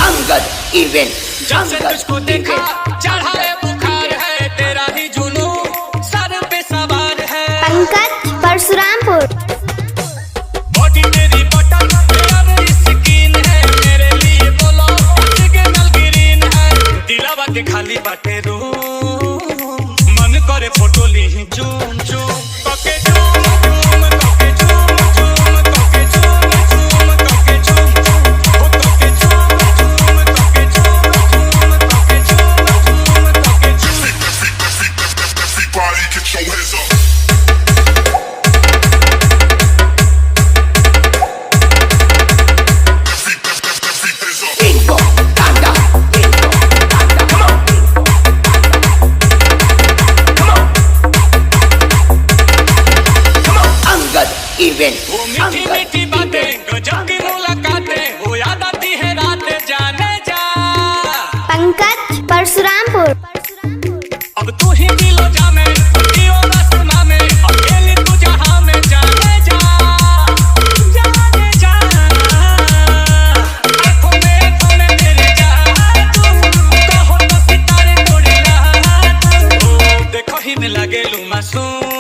Angad event. जब से तुझको देखा चढ़ा है बुखार है, तेरा ही जुनू सर पे सवार है। पंकज परशुरामपुर। बॉडी मेरी बटन मेरी स्किन है, मेरे लिए बोलो सिग्नल ग्रीन है। दिलवा के खाली बाटे रूम, मन करे फोटो ली जूम जूम कके जूम जूम कके जूम जूम कके जूम जूम कके जूम ओ कके जूम जूम कके जूम जूम कके जूम जूम कके zoom. Everybody get your hands up. Bingo, tanda, bingo, tanda. Come on. Come on. Come on. Angad event. वो मीठी मीठी बातें गजब की मुलाकातें, वो याद आती है रात जाने जा। पंकज परशुरामपुर। अब तू ही दिलो जामे जियो आसमां में, अकेली तू जहां में जाने जा जाने जा। आँखों में मेरे जा तू, कहो तो सितारे तोड़ेला तू। ओ देखो ही में लगे लू मासूम,